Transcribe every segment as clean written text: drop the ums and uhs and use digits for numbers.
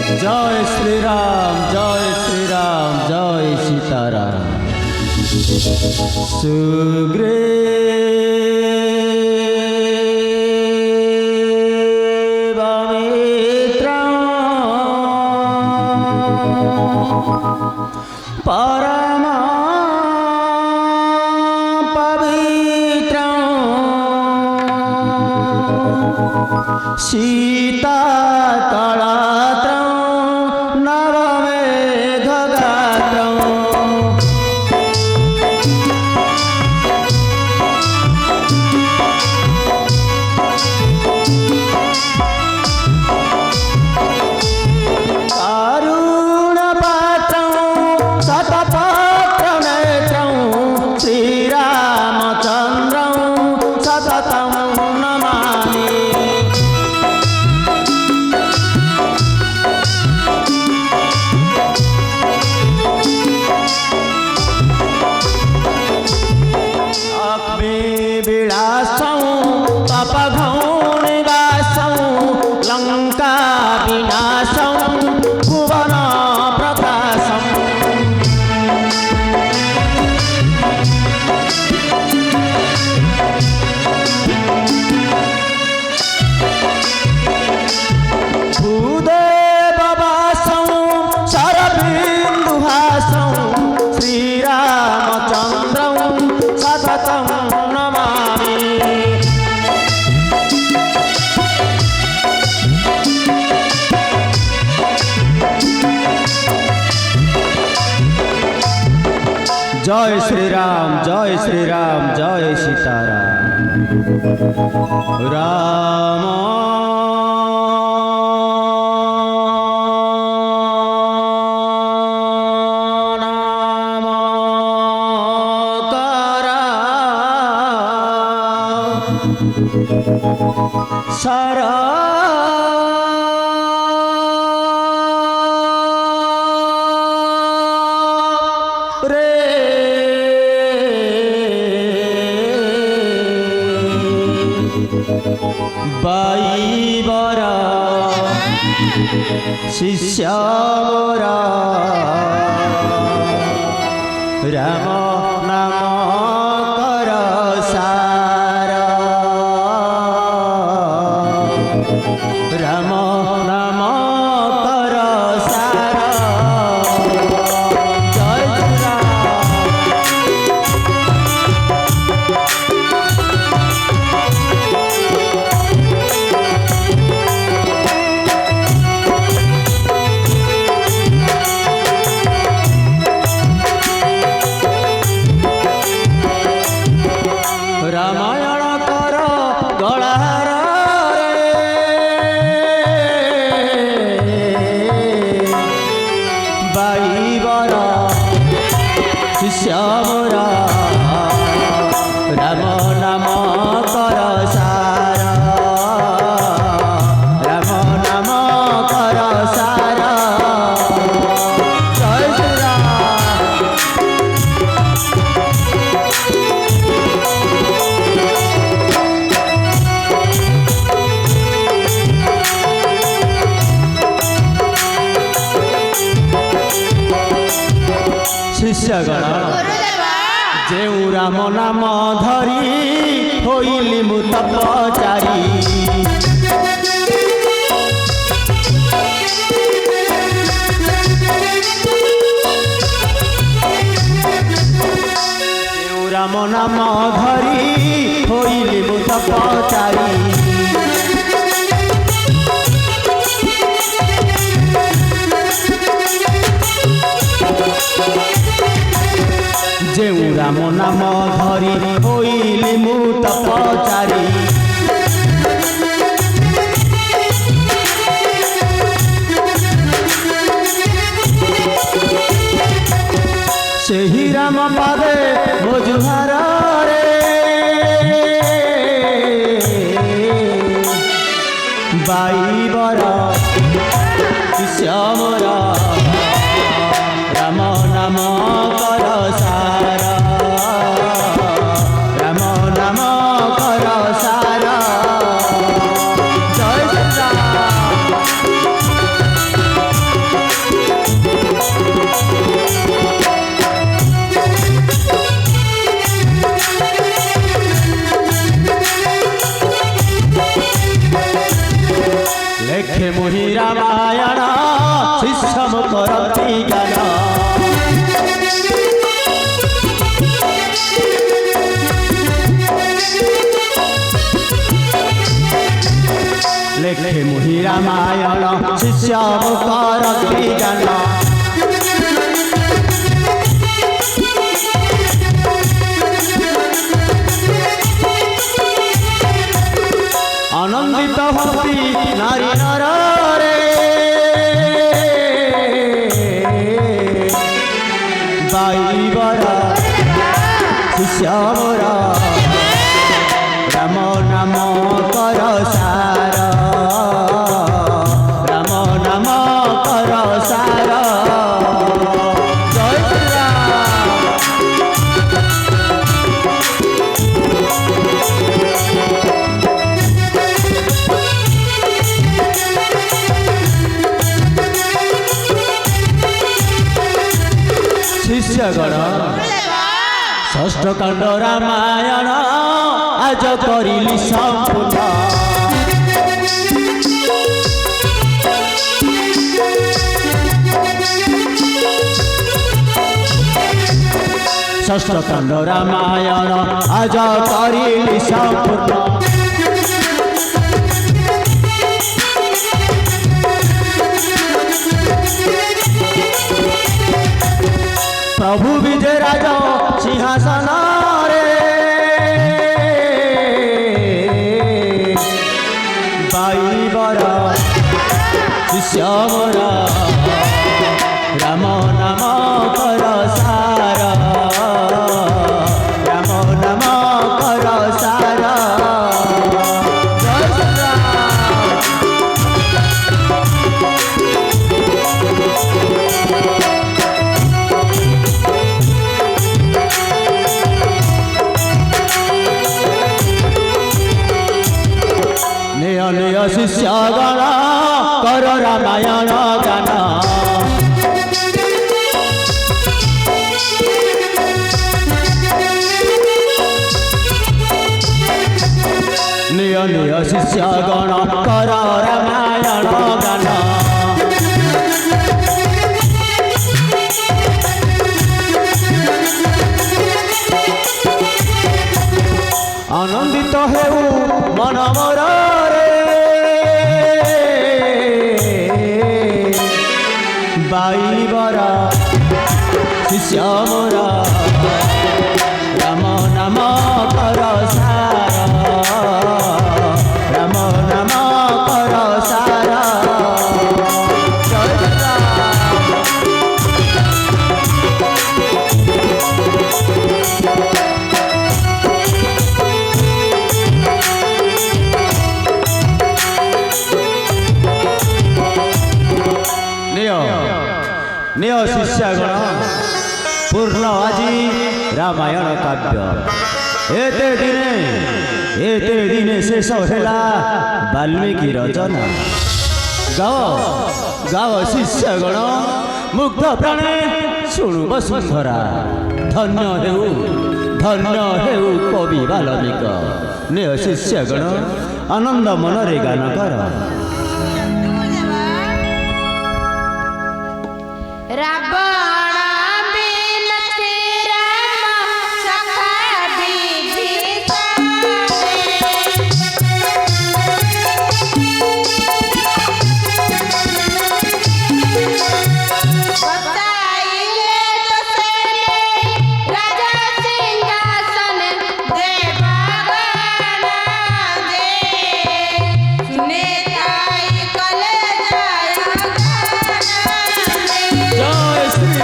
जय श्री राम, जय श्री राम, जय सीताराम। सुग्रीवमित्रं परम पवित्रं सीता तळात्रं नवमेघगात्रं कारुण्यपात्रं शतपत्रनेत्रं श्रीरामचन्द्रं सततं नमामि। विलासं तपघौनिवासं लंका विनाशं भुवन प्रकाशं भूदेववासं शरबिन्दुहासं श्रीरामचन्द्रं सततं नमामि। जय श्री राम, जय श्री राम, जय सीताराम। राम नाम करा सारा बाई बरा शिष्य मोरा राम नाम कर सारा राम नाम कर सारा। जय श्री राम। रामायण कर गलार बाई बरा शिष्य मोरा राम नाम कर सारा राम नाम कर सारा। जय श्री राम। शिष्यगण जेउ राम नाम धरी होइली मु तपचारी जेउ राम नाम धरी होइली मु तपचारी जेउ राम नाम धरी होइली मु तपचारी सेहि राम पादे मो जुहार रे बाई बरा शिष्य मोरा राम नाम कर सारा राम नाम कर सारा। जय श्री राम। लेखे मुहि रामायण शिष्यम करती गान लेखे मुहि रामायण शिष्यम करती गान आनंदित होती नारी नर रे बाई बरा शिष्य मोरा राम नाम कर सार राम नाम कर सार जय श्री राम। शिष्यगण षष्ठ कांड रामायण आज करिली संपूर्ण षष्ठ कांड रामायण आज करिली संपूर्ण प्रभु विजय राजा सिंहासन रे बाई बरा शिष्य मोरा राम नाम कर सार राम नाम कर सार जय श्री राम। निय शिष्यगण कर रामायण गान निय शिष्यगण कर रामायण गान आनंदित हेउ मन मोर बाई बरा शिष्य मोरा राम नाम कर सार राम नाम कर सार जय श्री राम। निय शिष्यगण पूर्ण আজি रामायण काव्य एते दिने शेष होला वाल्मीकि रचना गाओ गाओ शिष्यगण मुग्ध प्राणे शुणु वसुंधरा धन्य हेउ कवि वाल्मीक निय शिष्यगण आनंद मनरे गान कर जय श्री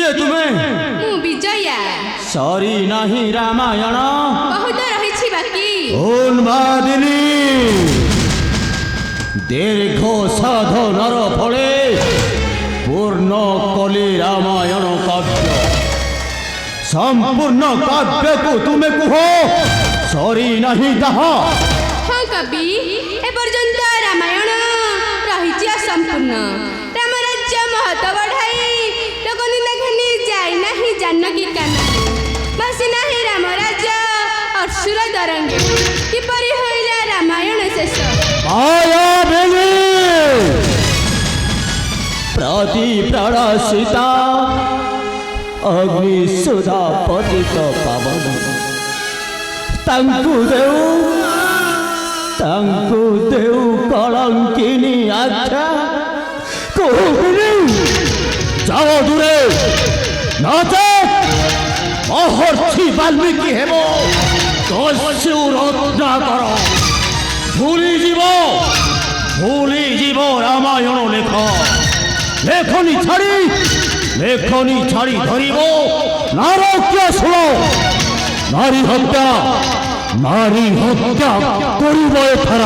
किए तुम्हें ମୁଁ ବିଜୟା ସରି ନାହିଁ ରାମାୟଣ ବହୁତ ରହିଛି ବାକି ଉନ୍ମାଦିନୀ ଦୀର୍ଘ ସାଧନାର ଫଳେ ପୂର୍ଣ୍ଣ କଲି ରାମାୟଣ କାବ୍ୟ ସମ୍ପୂର୍ଣ୍ଣ କାବ୍ୟକୁ ତୁମେ କୁହ ସରି ନାହିଁ ତାହା ହଁ କବି ଏପର୍ଯ୍ୟନ୍ତ ରାମାୟଣ ରହିଛି ଅସମ୍ପୂର୍ଣ୍ଣ ରାମ ରାଜ୍ୟ ମହତ ବଢ଼ାଇ ଲୋକନିନ୍ଦା ଘେନି ଯାଇ ନାହିଁ ଜାନକୀ କାନନ ବସି ନାହିଁ ରାମ ରାଜ୍ୟ ଅସୁର ଦରଙ୍ଗେ କିପରି ହୋଇଲା ରାମାୟଣ ଶେଷ ମାୟାବିନୀ ପ୍ରତି ପ୍ରାଣ ସୀତା ଅଗ୍ନି ସୁଧା ପତିତ ପାବନ ତାଙ୍କୁ ଦେଉ କଳଙ୍କିନୀ ଆଖ୍ୟା କହୁନି ଯାଅ ଦୂରେ ନଚେତ୍ ମହର୍ଷି ବାଲ୍ମୀକି ହେବ ଦସ୍ୟୁ ରତ୍ନାକର ଭୁଲିଯିବ ରାମାୟଣ ଲେଖନି ଛାଡ଼ି ଧରିବ ନାରକ୍ୟଶୂଳ ନାରୀ ହତ୍ୟା କରିବ ଏଥର